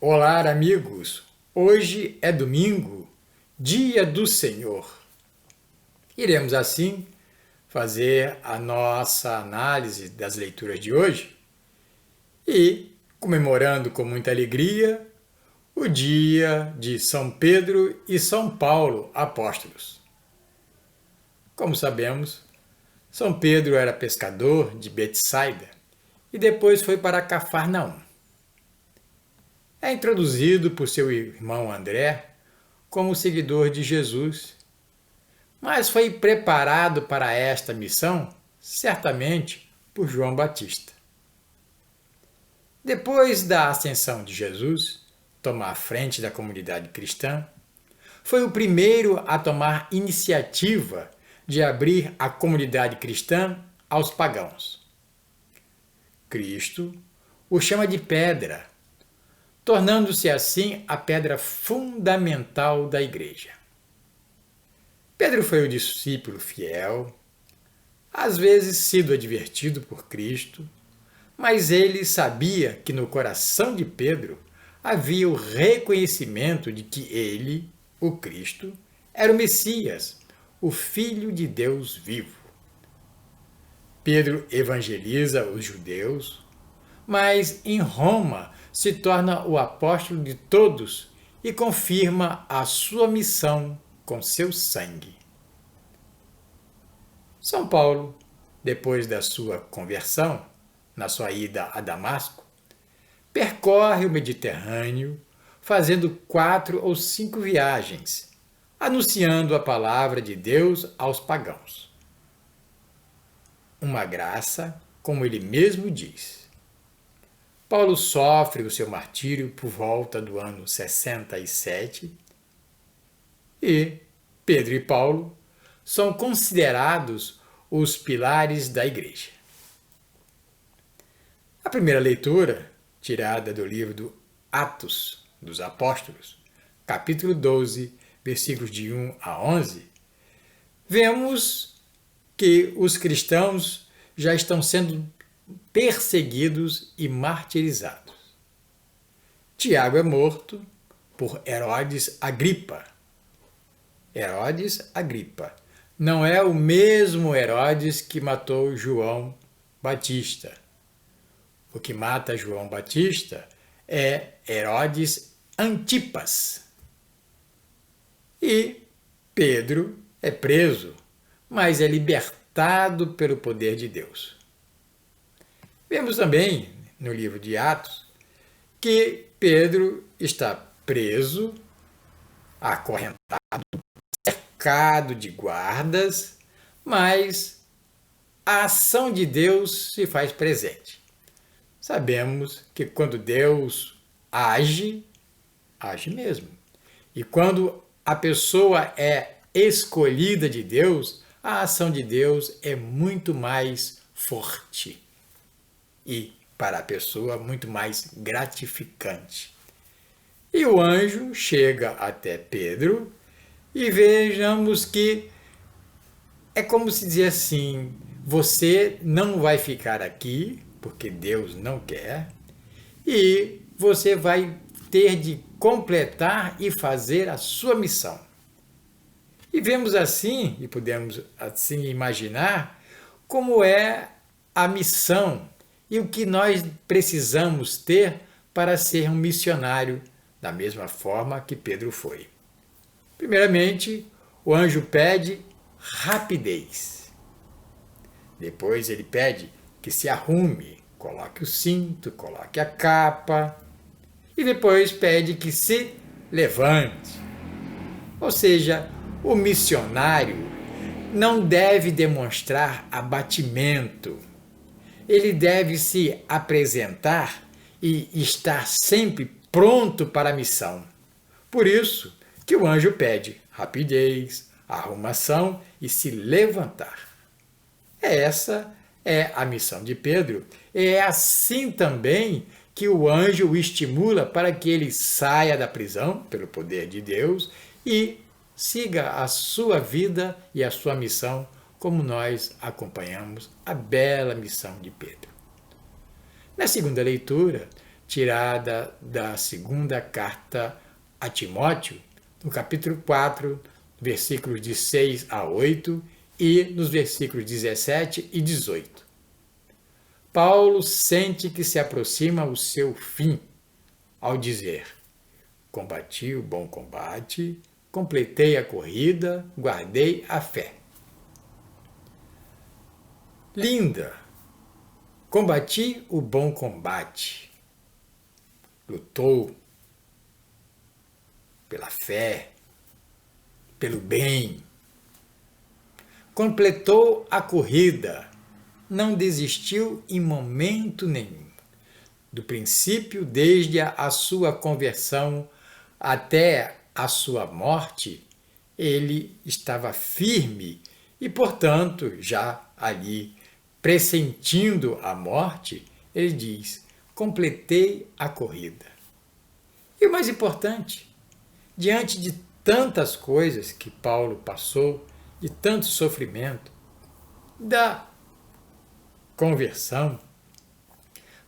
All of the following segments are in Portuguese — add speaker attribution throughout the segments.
Speaker 1: Olá, amigos! Hoje é domingo, dia do Senhor. Iremos, assim, fazer a nossa análise das leituras de hoje e, comemorando com muita alegria, o dia de São Pedro e São Paulo, apóstolos. Como sabemos, São Pedro era pescador de Betsaida e depois foi para Cafarnaum. É introduzido por seu irmão André como seguidor de Jesus, mas foi preparado para esta missão, certamente, por João Batista. Depois da ascensão de Jesus, tomar a frente da comunidade cristã, foi o primeiro a tomar iniciativa de abrir a comunidade cristã aos pagãos. Cristo o chama de pedra, tornando-se assim a pedra fundamental da igreja. Pedro foi o discípulo fiel, às vezes sido advertido por Cristo, mas ele sabia que no coração de Pedro havia o reconhecimento de que ele, o Cristo, era o Messias, o Filho de Deus vivo. Pedro evangeliza os judeus, mas em Roma se torna o apóstolo de todos e confirma a sua missão com seu sangue. São Paulo, depois da sua conversão, na sua ida a Damasco, percorre o Mediterrâneo, fazendo 4 ou 5 viagens, anunciando a palavra de Deus aos pagãos. Uma graça, como ele mesmo diz. Paulo sofre o seu martírio por volta do ano 67 e Pedro e Paulo são considerados os pilares da igreja. A primeira leitura, tirada do livro do Atos dos Apóstolos, capítulo 12, versículos de 1 a 11, vemos que os cristãos já estão sendo perseguidos e martirizados. Tiago é morto por Herodes Agripa. Herodes Agripa não é o mesmo Herodes que matou João Batista. O que mata João Batista é Herodes Antipas. E Pedro é preso, mas é libertado pelo poder de Deus. Vemos também, no livro de Atos, que Pedro está preso, acorrentado, cercado de guardas, mas a ação de Deus se faz presente. Sabemos que quando Deus age, age mesmo. E quando a pessoa é escolhida de Deus, a ação de Deus é muito mais forte e, para a pessoa, muito mais gratificante. E o anjo chega até Pedro e vejamos que é como se dizer assim: você não vai ficar aqui, porque Deus não quer, e você vai ter de completar e fazer a sua missão. E vemos assim, e podemos assim imaginar, como é a missão e o que nós precisamos ter para ser um missionário, da mesma forma que Pedro foi. Primeiramente, o anjo pede rapidez. Depois ele pede que se arrume, coloque o cinto, coloque a capa, e depois pede que se levante. Ou seja, o missionário não deve demonstrar abatimento. Ele deve se apresentar e estar sempre pronto para a missão. Por isso que o anjo pede rapidez, arrumação e se levantar. Essa é a missão de Pedro. É assim também que o anjo o estimula para que ele saia da prisão, pelo poder de Deus, e siga a sua vida e a sua missão, como nós acompanhamos a bela missão de Pedro. Na segunda leitura, tirada da segunda carta a Timóteo, no capítulo 4, versículos de 6 a 8 e nos versículos 17 e 18. Paulo sente que se aproxima o seu fim ao dizer: combati o bom combate, completei a corrida, guardei a fé. Linda! Combati o bom combate. Lutou pela fé, pelo bem. Completou a corrida. Não desistiu em momento nenhum. Do princípio, desde a sua conversão até a sua morte, ele estava firme e, portanto, já ali pressentindo a morte, ele diz: completei a corrida. E o mais importante, diante de tantas coisas que Paulo passou, de tanto sofrimento, da conversão,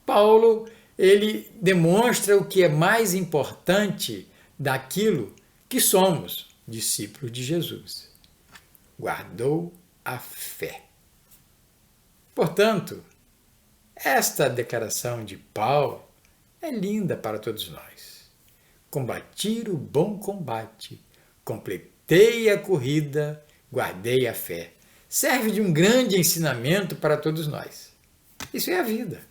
Speaker 1: Paulo ele demonstra o que é mais importante daquilo que somos, discípulos de Jesus. Guardou a fé. Portanto, esta declaração de Paulo é linda para todos nós. Combati o bom combate, completei a corrida, guardei a fé. Serve de um grande ensinamento para todos nós. Isso é a vida.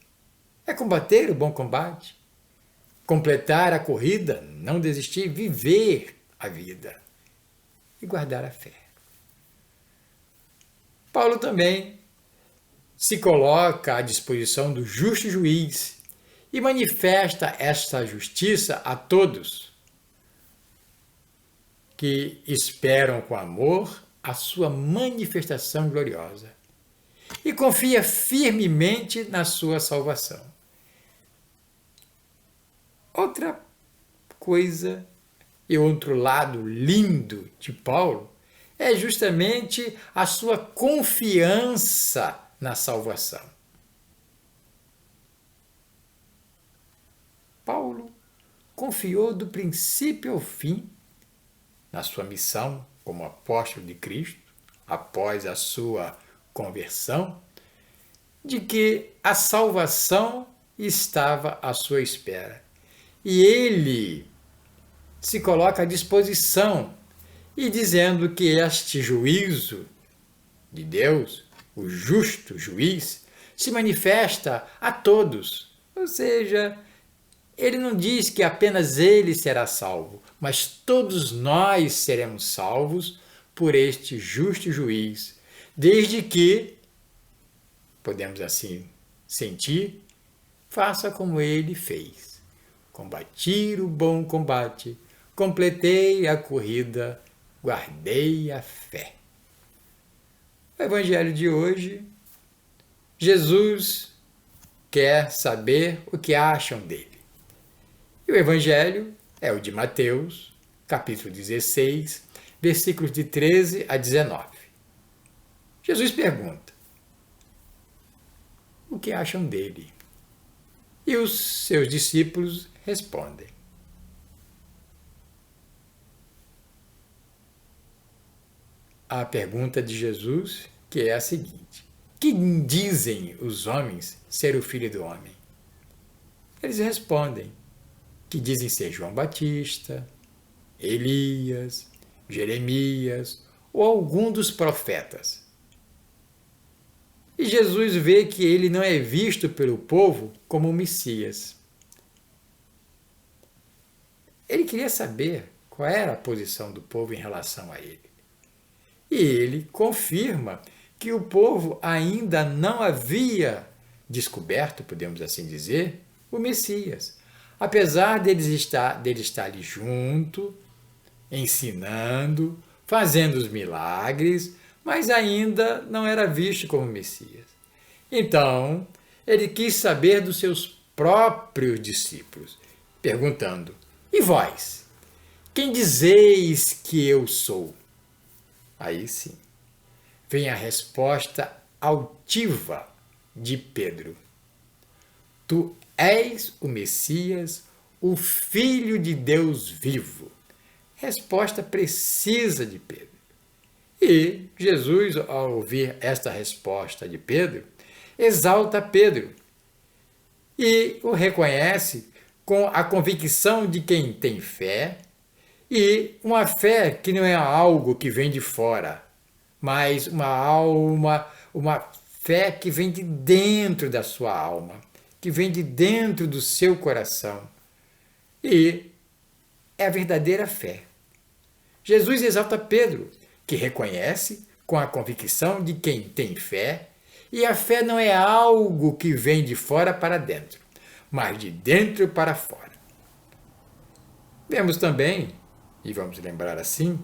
Speaker 1: É combater o bom combate, completar a corrida, não desistir, viver a vida e guardar a fé. Paulo também se coloca à disposição do justo juiz e manifesta esta justiça a todos que esperam com amor a sua manifestação gloriosa e confia firmemente na sua salvação. Outra coisa e outro lado lindo de Paulo é justamente a sua confiança na salvação. Paulo confiou do princípio ao fim na sua missão como apóstolo de Cristo, após a sua conversão, de que a salvação estava à sua espera. E ele se coloca à disposição e dizendo que este juízo de Deus, o justo juiz, se manifesta a todos. Ou seja, ele não diz que apenas ele será salvo, mas todos nós seremos salvos por este justo juiz, desde que, podemos assim sentir, faça como ele fez. Combati o bom combate, completei a corrida, guardei a fé. O Evangelho de hoje, Jesus quer saber o que acham dele. E o Evangelho é o de Mateus, capítulo 16, versículos de 13 a 19. Jesus pergunta: o que acham dele? E os seus discípulos respondem: a pergunta de Jesus, que é a seguinte: que dizem os homens ser o Filho do Homem? Eles respondem que dizem ser João Batista, Elias, Jeremias ou algum dos profetas. E Jesus vê que ele não é visto pelo povo como o Messias. Ele queria saber qual era a posição do povo em relação a ele. E ele confirma que o povo ainda não havia descoberto, podemos assim dizer, o Messias. Apesar dele estar ali junto, ensinando, fazendo os milagres, mas ainda não era visto como Messias. Então, ele quis saber dos seus próprios discípulos, perguntando: e vós? Quem dizeis que eu sou? Aí sim, vem a resposta altiva de Pedro: tu és o Messias, o Filho de Deus vivo. Resposta precisa de Pedro. E Jesus, ao ouvir esta resposta de Pedro, exalta Pedro e o reconhece com a convicção de quem tem fé, e uma fé que não é algo que vem de fora, mas uma fé que vem de dentro da sua alma, que vem de dentro do seu coração. E é a verdadeira fé. Jesus exalta Pedro, que reconhece com a convicção de quem tem fé, e a fé não é algo que vem de fora para dentro, mas de dentro para fora. Vemos também, e vamos lembrar assim,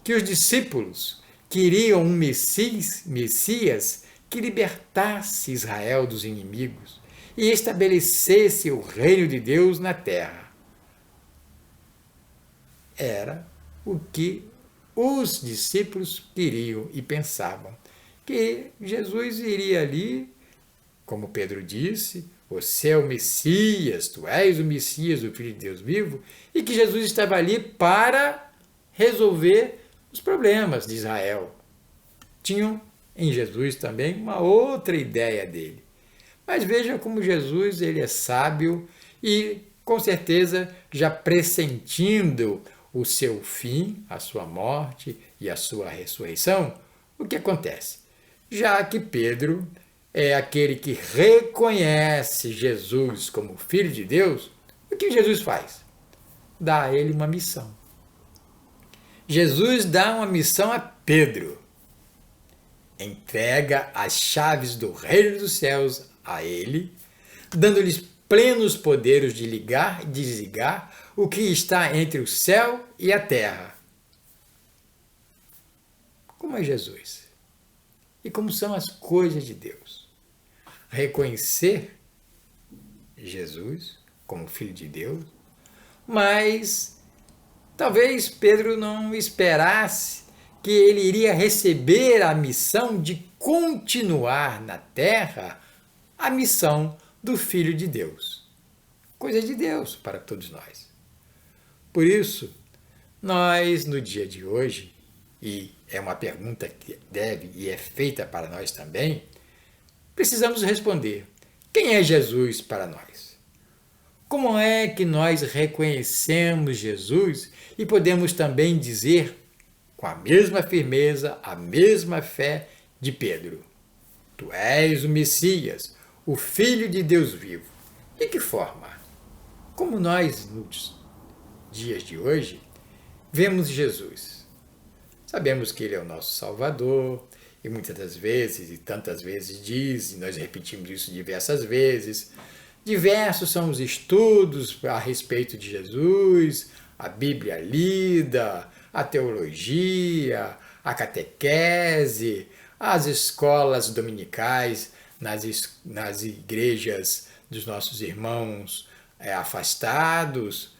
Speaker 1: que os discípulos queriam um Messias que libertasse Israel dos inimigos e estabelecesse o reino de Deus na terra. Era o que os discípulos queriam e pensavam, que Jesus iria ali, como Pedro disse, você é o Messias, tu és o Messias, o Filho de Deus vivo, e que Jesus estava ali para resolver os problemas de Israel. Tinham em Jesus também uma outra ideia dele. Mas veja como Jesus ele é sábio e, com certeza, já pressentindo o seu fim, a sua morte e a sua ressurreição, o que acontece? Já que Pedro é aquele que reconhece Jesus como Filho de Deus, o que Jesus faz? Dá a ele uma missão. Jesus dá uma missão a Pedro. Entrega as chaves do reino dos céus a ele, dando-lhes plenos poderes de ligar e desligar o que está entre o céu e a terra. Como é Jesus? E como são as coisas de Deus? Reconhecer Jesus como Filho de Deus, mas talvez Pedro não esperasse que ele iria receber a missão de continuar na terra a missão do Filho de Deus. Coisa de Deus para todos nós. Por isso, nós, no dia de hoje, e é uma pergunta que deve e é feita para nós também, precisamos responder: quem é Jesus para nós? Como é que nós reconhecemos Jesus e podemos também dizer, com a mesma firmeza, a mesma fé de Pedro: tu és o Messias, o Filho de Deus vivo? De que forma? Como nós, nos dias de hoje, vemos Jesus? Sabemos que ele é o nosso Salvador, e muitas das vezes, e tantas vezes diz, e nós repetimos isso diversas vezes, diversos são os estudos a respeito de Jesus, a Bíblia lida, a teologia, a catequese, as escolas dominicais nas igrejas dos nossos irmãos afastados.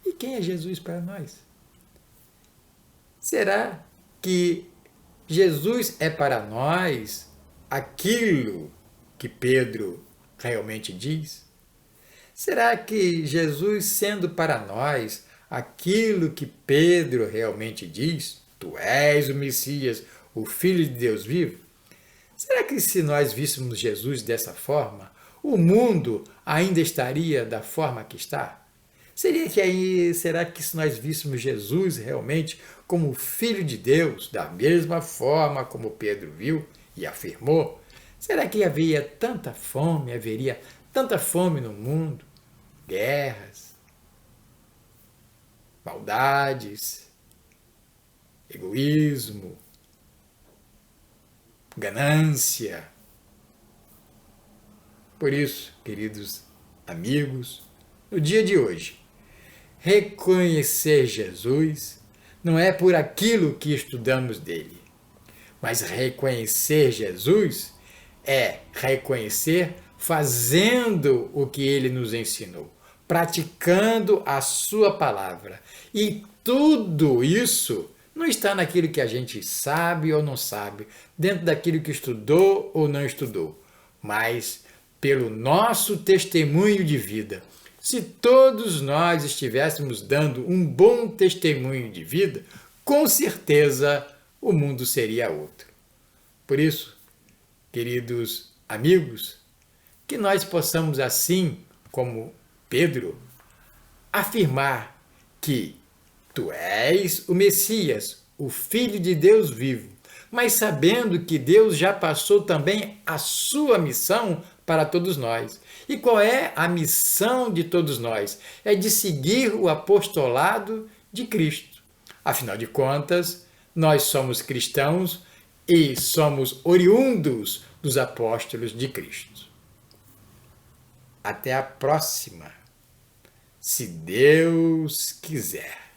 Speaker 1: E quem é Jesus para nós? Será que Jesus é para nós aquilo que Pedro realmente diz? Será que Jesus, sendo para nós aquilo que Pedro realmente diz, tu és o Messias, o Filho de Deus vivo? Será que se nós víssemos Jesus dessa forma, o mundo ainda estaria da forma que está? Será que se nós víssemos Jesus realmente como Filho de Deus, da mesma forma como Pedro viu e afirmou, será que haveria tanta fome, haveria tanta fome no mundo? Guerras, maldades, egoísmo, ganância. Por isso, queridos amigos, no dia de hoje, reconhecer Jesus não é por aquilo que estudamos dele, mas reconhecer Jesus é reconhecer fazendo o que ele nos ensinou, praticando a sua palavra. E tudo isso não está naquilo que a gente sabe ou não sabe, dentro daquilo que estudou ou não estudou, mas pelo nosso testemunho de vida. Se todos nós estivéssemos dando um bom testemunho de vida, com certeza o mundo seria outro. Por isso, queridos amigos, que nós possamos assim, como Pedro, afirmar que tu és o Messias, o Filho de Deus vivo, mas sabendo que Deus já passou também a sua missão para todos nós. E qual é a missão de todos nós? É de seguir o apostolado de Cristo. Afinal de contas, nós somos cristãos e somos oriundos dos apóstolos de Cristo. Até a próxima, se Deus quiser.